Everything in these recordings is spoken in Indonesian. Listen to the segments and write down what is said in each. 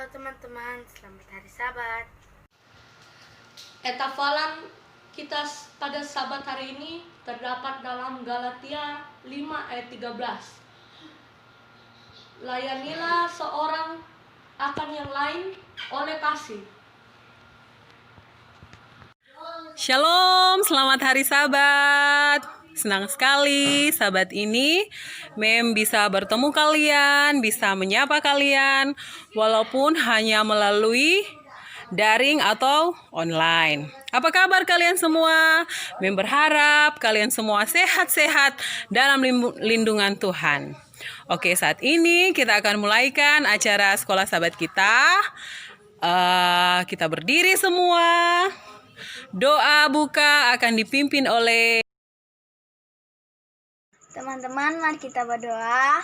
Halo teman-teman, selamat hari Sabat. Etafalan kita pada Sabat hari ini terdapat dalam Galatia 5 ayat 13. Layanilah seorang akan yang lain oleh kasih. Shalom, selamat hari Sabat. Senang sekali Sabat ini Mem bisa bertemu kalian, bisa menyapa kalian walaupun hanya melalui daring atau online. Apa kabar kalian semua? Mem berharap kalian semua sehat-sehat dalam lindungan Tuhan. Oke, saat ini kita akan mulaikan acara sekolah Sabat kita. Kita berdiri semua. Doa buka akan dipimpin oleh teman-teman. Mari kita berdoa.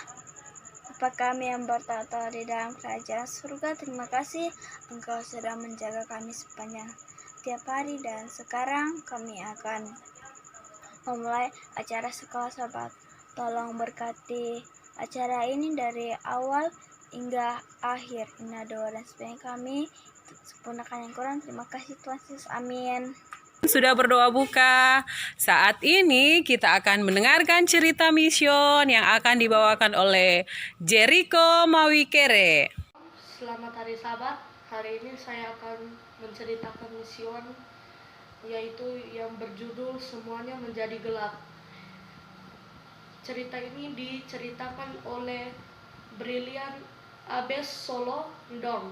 Bapa kami yang bertata di dalam kerajaan surga, terima kasih Engkau sudah menjaga kami sepanjang tiap hari, dan sekarang kami akan memulai acara sekolah Sabat. Tolong berkati acara ini dari awal hingga akhir. Inilah doa dan sembahyang kami, sempurnakan yang kurang. Terima kasih Tuhan Yesus, amin. Sudah berdoa buka. Saat ini kita akan mendengarkan cerita mision yang akan dibawakan oleh Jericho Mawikere. Selamat hari Sabat. Hari ini saya akan menceritakan mision, yaitu yang berjudul Semuanya Menjadi Gelap. Cerita ini diceritakan oleh Brilian Abes Solo Ndong.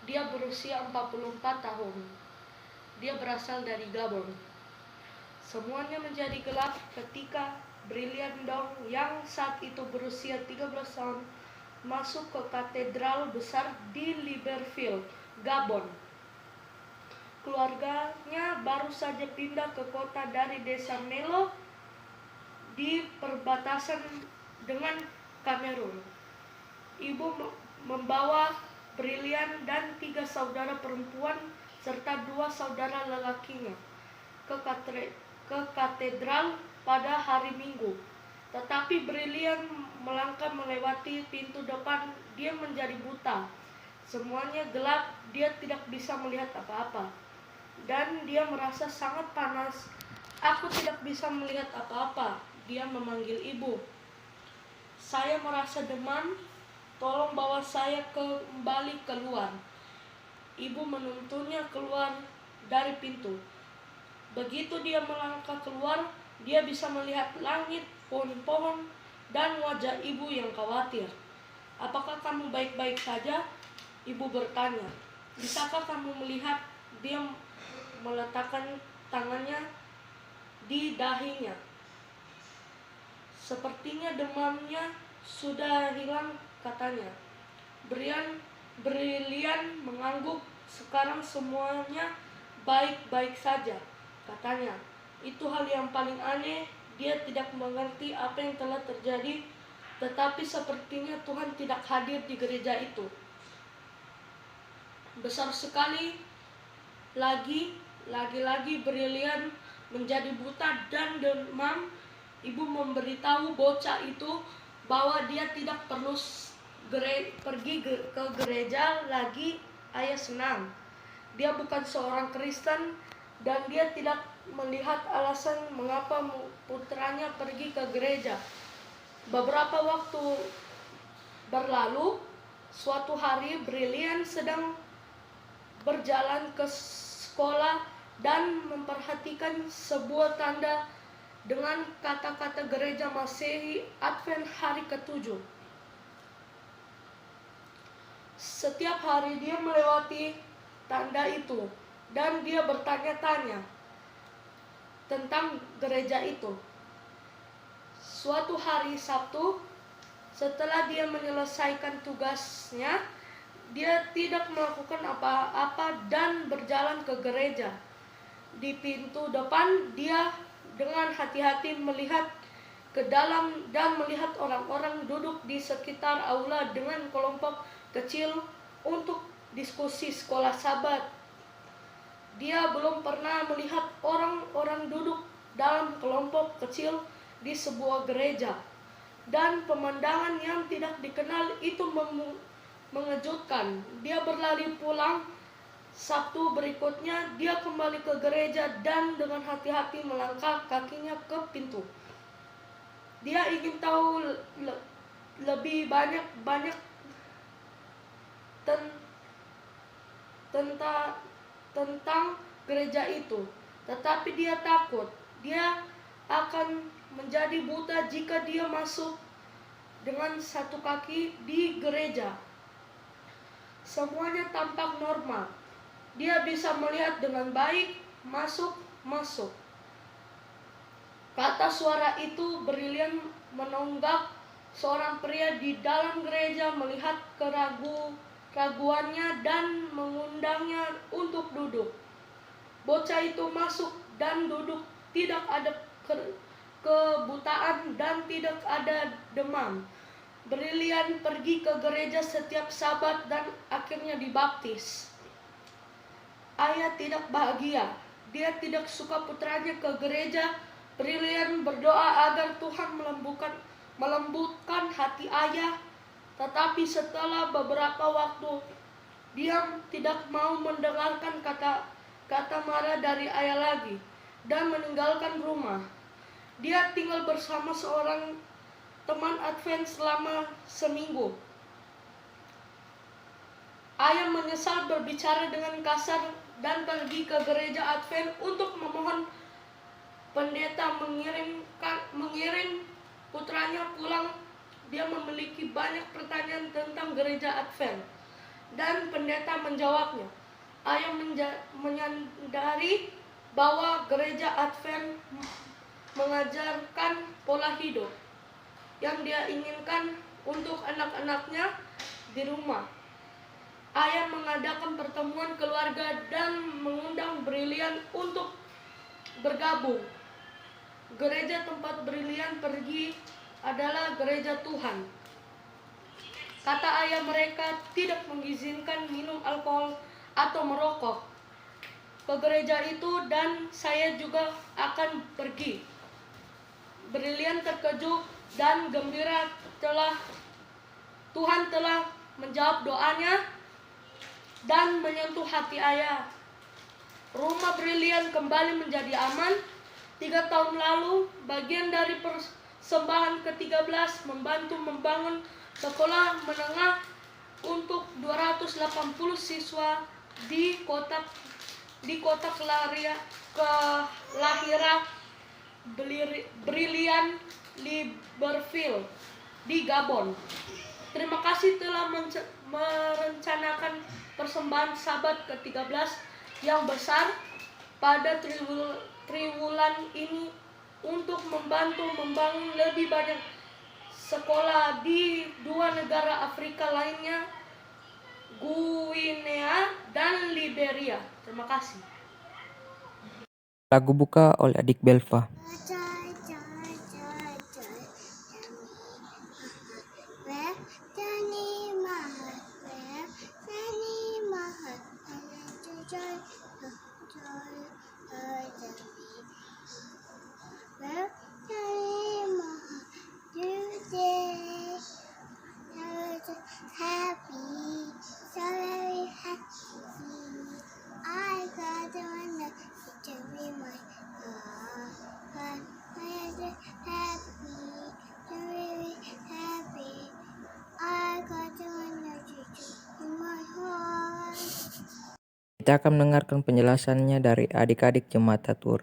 Dia berusia 44 tahun. Dia berasal dari Gabon. Semuanya menjadi gelap ketika Brilian Ndong yang saat itu berusia 13 tahun masuk ke katedral besar di Libreville, Gabon. Keluarganya baru saja pindah ke kota dari desa Melo di perbatasan dengan Kamerun. Ibu membawa Brilian dan 3 saudara perempuan serta 2 saudara lelakinya ke katedral pada hari Minggu. Tetapi Brilian melangkah melewati pintu depan, dia menjadi buta. Semuanya gelap, dia tidak bisa melihat apa-apa. Dan dia merasa sangat panas. Aku tidak bisa melihat apa-apa. Dia memanggil ibu. Saya merasa demam, tolong bawa saya kembali keluar. Ibu menuntunnya keluar dari pintu. Begitu dia melangkah keluar, dia bisa melihat langit, pohon-pohon, dan wajah ibu yang khawatir. Apakah kamu baik-baik saja? Ibu bertanya. Bisakah kamu melihat? Dia meletakkan tangannya di dahinya. Sepertinya demamnya sudah hilang, katanya. Brilian mengangguk. Sekarang semuanya baik-baik saja, katanya. Itu hal yang paling aneh. Dia tidak mengerti apa yang telah terjadi, tetapi sepertinya Tuhan tidak hadir di gereja itu. Besar sekali lagi-lagi Brilian menjadi buta dan demam. Ibu memberitahu bocah itu bahwa dia tidak perlu pergi ke gereja lagi. Ayah senang. Dia bukan seorang Kristen dan dia tidak melihat alasan mengapa putranya pergi ke gereja. Beberapa waktu berlalu, suatu hari Brilian sedang berjalan ke sekolah dan memperhatikan sebuah tanda dengan kata-kata gereja Masehi Advent hari ke-7. Setiap hari dia melewati tanda itu dan dia bertanya-tanya tentang gereja itu. Suatu hari Sabtu, setelah dia menyelesaikan tugasnya, dia tidak melakukan apa-apa dan berjalan ke gereja. Di pintu depan, dia dengan hati-hati melihat ke dalam dan melihat orang-orang duduk di sekitar aula dengan kelompok kecil untuk diskusi sekolah Sabat. Dia belum pernah melihat orang-orang duduk dalam kelompok kecil di sebuah gereja. Dan pemandangan yang tidak dikenal itu mengejutkan. Dia berlari pulang. Sabtu berikutnya dia kembali ke gereja dan dengan hati-hati melangkah kakinya ke pintu. Dia ingin tahu lebih banyak tentang gereja itu. Tetapi dia takut. Dia akan menjadi buta jika dia masuk dengan satu kaki di gereja. Semuanya tampak normal. Dia bisa melihat dengan baik, masuk. Kata suara itu brilian menunggak seorang pria di dalam gereja melihat keraguannya dan mengundangnya untuk duduk. Bocah itu masuk dan duduk, tidak ada kebutaan dan tidak ada demam. Brilian pergi ke gereja setiap Sabat dan akhirnya dibaptis. Ayah tidak bahagia. Dia tidak suka putranya ke gereja. Brilian berdoa agar Tuhan melembutkan hati ayah. Tetapi setelah beberapa waktu, dia tidak mau mendengarkan kata marah dari ayah lagi dan meninggalkan rumah. Dia tinggal bersama seorang teman Advent selama seminggu. Ayah menyesal berbicara dengan kasar dan pergi ke gereja Advent untuk memohon pendeta mengirim putranya pulang. Dia memiliki banyak pertanyaan tentang gereja Advent dan pendeta menjawabnya. Ayah menyadari bahwa gereja Advent mengajarkan pola hidup yang dia inginkan untuk anak-anaknya di rumah. Ayah mengadakan pertemuan keluarga dan mengundang Brilian untuk bergabung. Gereja tempat Brilian pergi adalah gereja Tuhan. Kata ayah, mereka tidak mengizinkan minum alkohol atau merokok ke gereja itu dan saya juga akan pergi. Brilian terkejut dan gembira Tuhan telah menjawab doanya dan menyentuh hati ayah. Rumah Brilian kembali menjadi aman. 3 tahun lalu, bagian dari persembahan ke-13 membantu membangun sekolah menengah untuk 280 siswa di kota kelahiran Brilian Libreville di Gabon. Terima kasih telah merencanakan persembahan Sabat ke-13 yang besar pada triwulan ini untuk membantu membangun lebih banyak sekolah di 2 negara Afrika lainnya, Guinea dan Liberia. Terima kasih. Lagu buka oleh Adik Belva. Kita akan mendengarkan penjelasannya dari adik-adik Jemaat Tatur.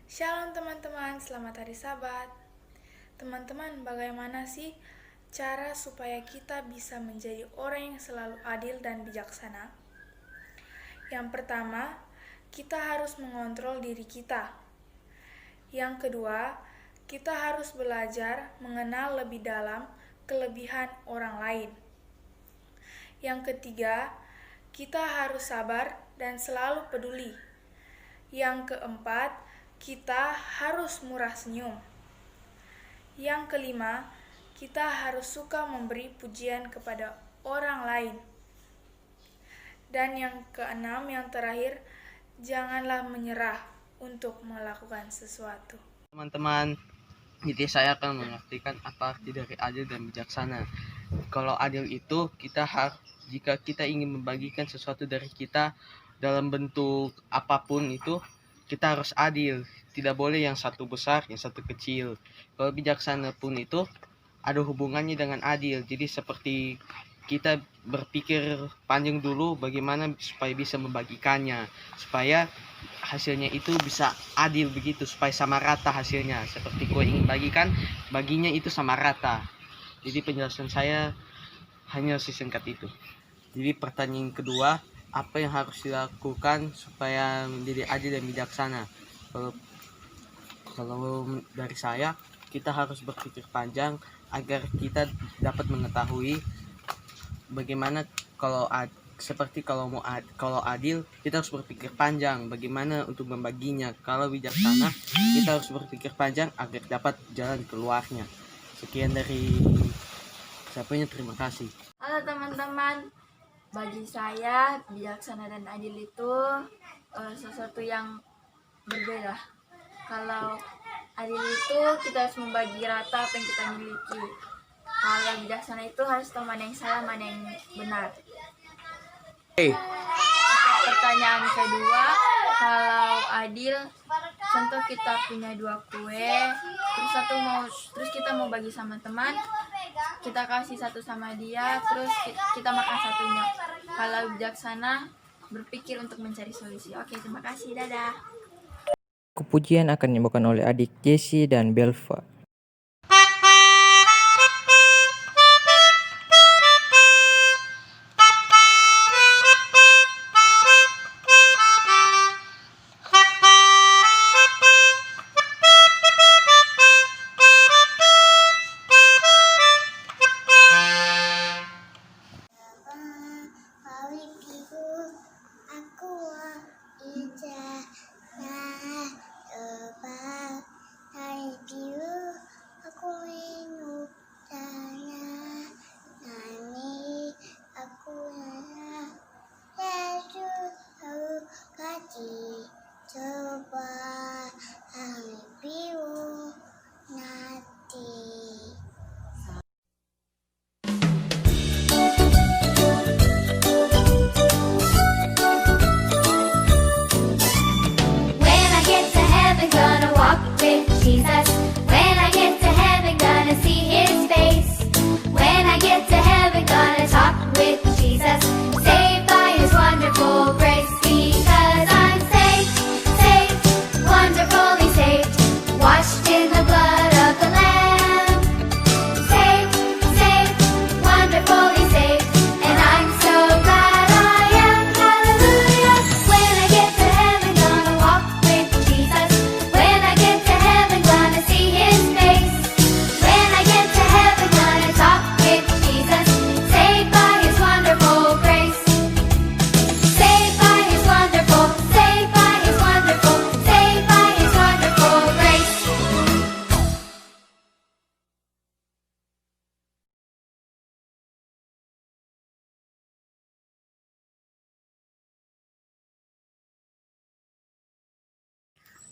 Shalom teman-teman, selamat hari Sabat. Teman-teman, bagaimana sih cara supaya kita bisa menjadi orang yang selalu adil dan bijaksana? Yang pertama, kita harus mengontrol diri kita. Yang kedua, kita harus belajar mengenal lebih dalam kelebihan orang lain. Yang ketiga, kita harus sabar dan selalu peduli. Yang keempat, kita harus murah senyum. Yang kelima, kita harus suka memberi pujian kepada orang lain. Dan yang keenam, yang terakhir, janganlah menyerah untuk melakukan sesuatu. Teman-teman, jadi saya akan mengartikan apa arti dari adil dan bijaksana. Kalau adil itu jika kita ingin membagikan sesuatu dari kita dalam bentuk apapun itu, kita harus adil. Tidak boleh yang satu besar, yang satu kecil. Kalau bijaksana pun itu ada hubungannya dengan adil. Jadi seperti kita berpikir panjang dulu bagaimana supaya bisa membagikannya, supaya hasilnya itu bisa adil begitu, supaya sama rata hasilnya. Seperti kau ingin bagikan, baginya itu sama rata. Jadi penjelasan saya hanya sesingkat itu. Jadi pertanyaan kedua, apa yang harus dilakukan supaya menjadi adil dan bijaksana? Kalau dari saya, kita harus berpikir panjang agar kita dapat mengetahui bagaimana kalau adil, kita harus berpikir panjang bagaimana untuk membaginya. Kalau bijaksana, kita harus berpikir panjang agar dapat jalan keluarnya. Sekian dari saya, terima kasih. Halo teman-teman, bagi saya bijaksana dan adil itu sesuatu yang berbeda. Kalau adil itu kita harus membagi rata apa yang kita miliki. Kalau bijaksana itu harus tahu mana yang salah, mana yang benar. Pertanyaan kedua, kalau adil, contoh kita punya 2 kue, terus kita mau bagi sama teman, kita kasih satu sama dia, terus kita makan satunya. Kalau bijaksana, berpikir untuk mencari solusi. Oke, terima kasih, dadah. Pujian akan dibawakan oleh adik Jessie dan Belva.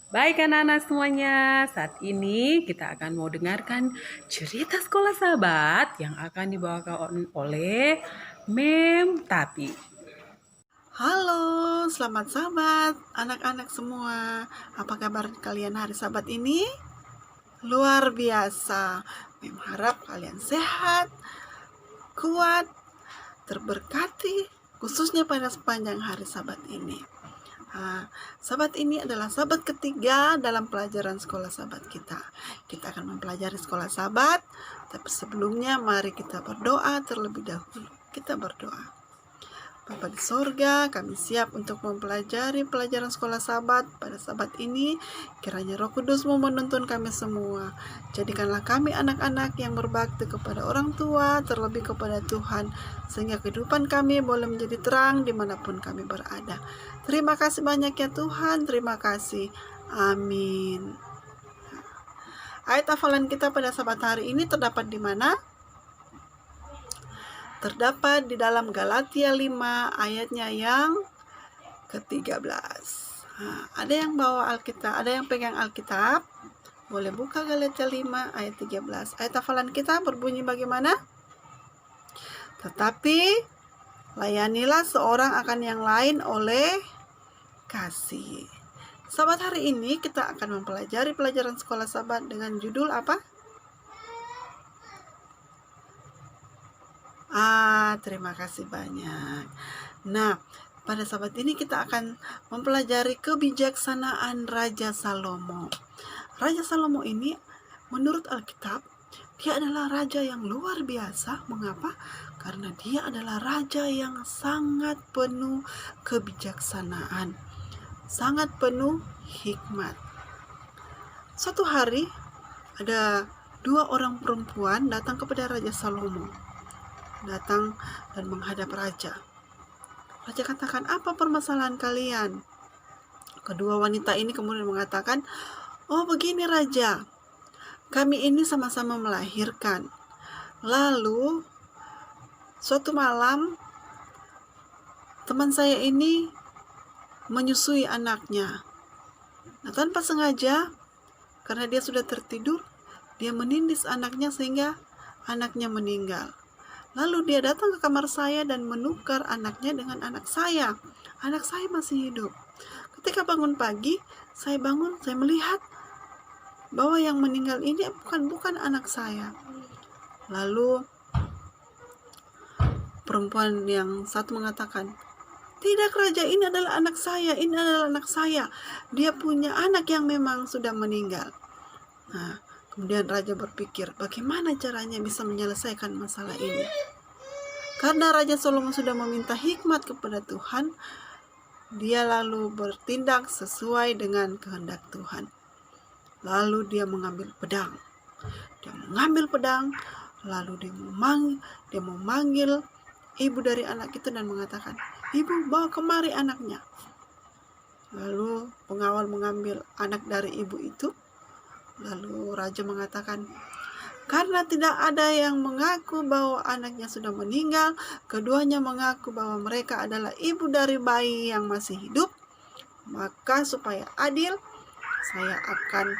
Baik anak-anak semuanya, saat ini kita akan mau dengarkan cerita sekolah sahabat yang akan dibawakan oleh Mem Tapi. Halo, selamat sahabat, anak-anak semua. Apa kabar kalian hari sahabat ini? Luar biasa. Mem harap kalian sehat, kuat, terberkati, khususnya pada sepanjang hari sahabat ini. Sahabat ini adalah sahabat ketiga dalam pelajaran sekolah sahabat kita. Kita akan mempelajari sekolah sahabat, tapi sebelumnya mari kita berdoa terlebih dahulu. Kita berdoa. Bapa di sorga, kami siap untuk mempelajari pelajaran sekolah sahabat pada sahabat ini. Kiranya Roh Kudus-Mu menuntun kami semua. Jadikanlah kami anak-anak yang berbakti kepada orang tua, terlebih kepada Tuhan, sehingga kehidupan kami boleh menjadi terang dimanapun kami berada. Terima kasih banyak ya Tuhan, terima kasih. Amin. Ayat hafalan kita pada sahabat hari ini terdapat di mana? Terdapat di dalam Galatia 5 ayatnya yang ke-13. Ada yang bawa Alkitab, ada yang pegang Alkitab? Boleh buka Galatia 5 ayat 13. Ayat hafalan kita berbunyi bagaimana? tetapi layanilah seorang akan yang lain oleh kasih. Sahabat, hari ini kita akan mempelajari pelajaran sekolah sahabat dengan judul apa? Terima kasih banyak. Nah, pada sahabat ini kita akan mempelajari kebijaksanaan Raja Salomo. Raja Salomo ini menurut Alkitab, dia adalah raja yang luar biasa. Mengapa? Karena dia adalah raja yang sangat penuh kebijaksanaan, sangat penuh hikmat. Suatu hari ada 2 orang perempuan datang kepada Raja Salomo. Datang dan menghadap raja. Raja katakan, apa permasalahan kalian? Kedua wanita ini kemudian mengatakan, oh begini raja, kami ini sama-sama melahirkan. Lalu suatu malam teman saya ini menyusui anaknya. Nah, tanpa sengaja, karena dia sudah tertidur, dia menindis anaknya sehingga anaknya meninggal. Lalu dia datang ke kamar saya dan menukar anaknya dengan anak saya. Anak saya masih hidup. Ketika bangun pagi, saya bangun, saya melihat bahwa yang meninggal ini bukan anak saya. Lalu perempuan yang satu mengatakan, tidak raja, ini adalah anak saya, ini adalah anak saya. Dia punya anak yang memang sudah meninggal. Nah, kemudian raja berpikir, bagaimana caranya bisa menyelesaikan masalah ini? Karena Raja Salomo sudah meminta hikmat kepada Tuhan, dia lalu bertindak sesuai dengan kehendak Tuhan. Lalu dia mengambil pedang. Lalu dia memanggil ibu dari anak itu dan mengatakan, ibu, bawa kemari anaknya. Lalu pengawal mengambil anak dari ibu itu. Lalu raja mengatakan, karena tidak ada yang mengaku bahwa anaknya sudah meninggal, keduanya mengaku bahwa mereka adalah ibu dari bayi yang masih hidup, maka supaya adil, saya akan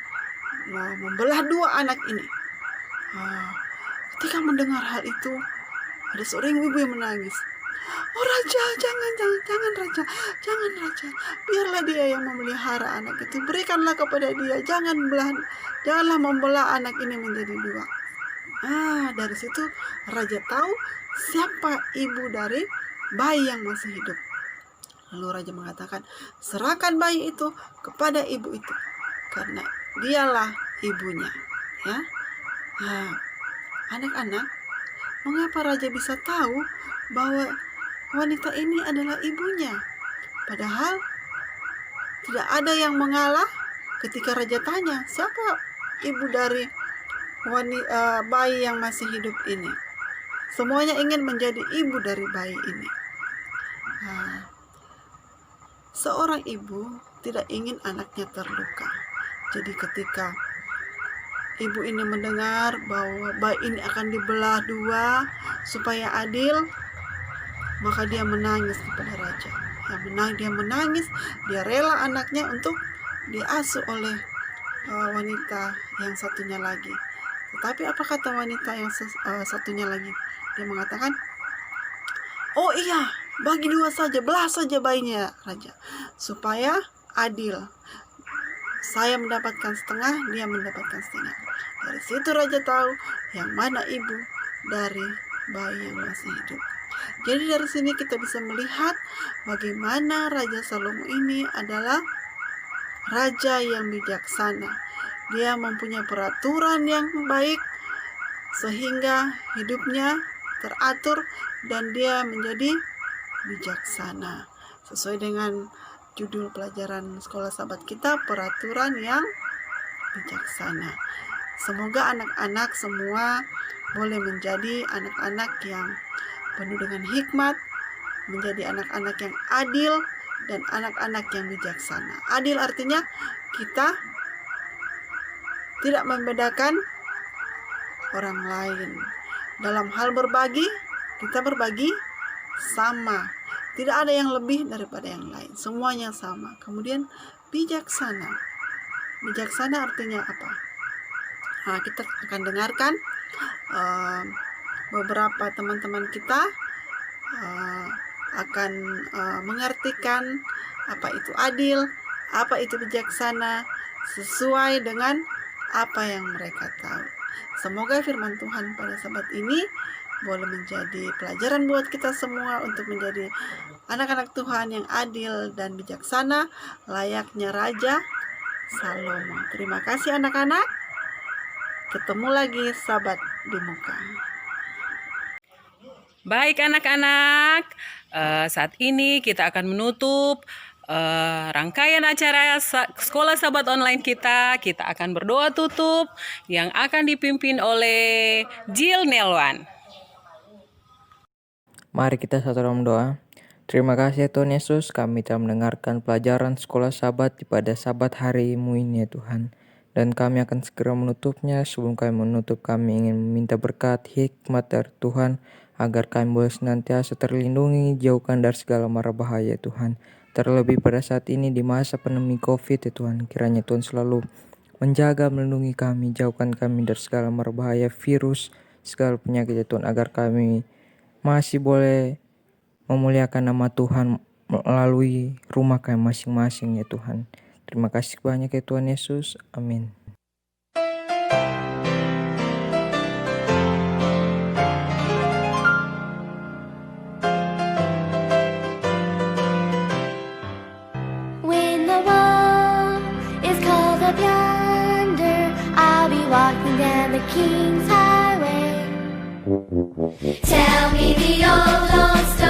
membelah 2 anak ini. Ketika mendengar hal itu, ada seorang ibu yang menangis. Oh raja, jangan raja, biarlah dia yang memelihara anak itu, berikanlah kepada dia, janganlah membelah anak ini menjadi 2. Dari situ raja tahu siapa ibu dari bayi yang masih hidup. Lalu raja mengatakan, serahkan bayi itu kepada ibu itu, karena dialah ibunya. Ya, anak-anak, mengapa raja bisa tahu bahwa wanita ini adalah ibunya? Padahal tidak ada yang mengalah ketika raja tanya, siapa ibu dari bayi yang masih hidup ini? Semuanya ingin menjadi ibu dari bayi ini. Seorang ibu tidak ingin anaknya terluka. Jadi ketika ibu ini mendengar bahwa bayi ini akan dibelah 2 supaya adil, maka dia menangis kepada raja. Dia menangis, dia rela anaknya untuk diasuh oleh wanita yang satunya lagi. Tetapi apa kata wanita yang satunya lagi? Dia mengatakan, oh iya, bagi 2 saja, belah saja bayinya raja, supaya adil. Saya mendapatkan setengah, dia mendapatkan setengah. Dari situ raja tahu yang mana ibu dari bayi yang masih hidup. Jadi dari sini kita bisa melihat bagaimana Raja Salomo ini adalah raja yang bijaksana. Dia mempunyai peraturan yang baik sehingga hidupnya teratur dan dia menjadi bijaksana. Sesuai dengan judul pelajaran sekolah sahabat kita, peraturan yang bijaksana. Semoga anak-anak semua boleh menjadi anak-anak yang penuh dengan hikmat, menjadi anak-anak yang adil dan anak-anak yang bijaksana. Adil artinya kita tidak membedakan orang lain. Dalam hal berbagi, kita berbagi sama. Tidak ada yang lebih daripada yang lain. Semuanya sama. Kemudian bijaksana. Bijaksana artinya apa? Kita akan dengarkan beberapa teman-teman kita akan mengartikan apa itu adil, apa itu bijaksana, sesuai dengan apa yang mereka tahu. Semoga firman Tuhan pada sabat ini boleh menjadi pelajaran buat kita semua untuk menjadi anak-anak Tuhan yang adil dan bijaksana, layaknya Raja Salomo. Terima kasih anak-anak. Ketemu lagi sabat di muka. Baik anak-anak, saat ini kita akan menutup rangkaian acara Sekolah Sabat Online kita. Kita akan berdoa tutup yang akan dipimpin oleh Jill Nelwan. Mari kita satu dalam doa. Terima kasih ya Tuhan Yesus, kami telah mendengarkan pelajaran sekolah sabat pada sabat hari-Mu ini ya Tuhan. Dan kami akan segera menutupnya. Sebelum kami menutup, kami ingin meminta berkat hikmat dari Tuhan, agar kami boleh senantiasa terlindungi, jauhkan dari segala mara bahaya Tuhan. Terlebih pada saat ini di masa pandemi COVID ya Tuhan, kiranya Tuhan selalu menjaga, melindungi kami, jauhkan kami dari segala mara bahaya, virus, segala penyakit ya Tuhan, agar kami masih boleh memuliakan nama Tuhan melalui rumah kami masing-masing ya Tuhan. Terima kasih banyak ya Tuhan Yesus. Amin. When the wall is called up yonder, I'll be walking down the King's Highway. Tell me the old, old story.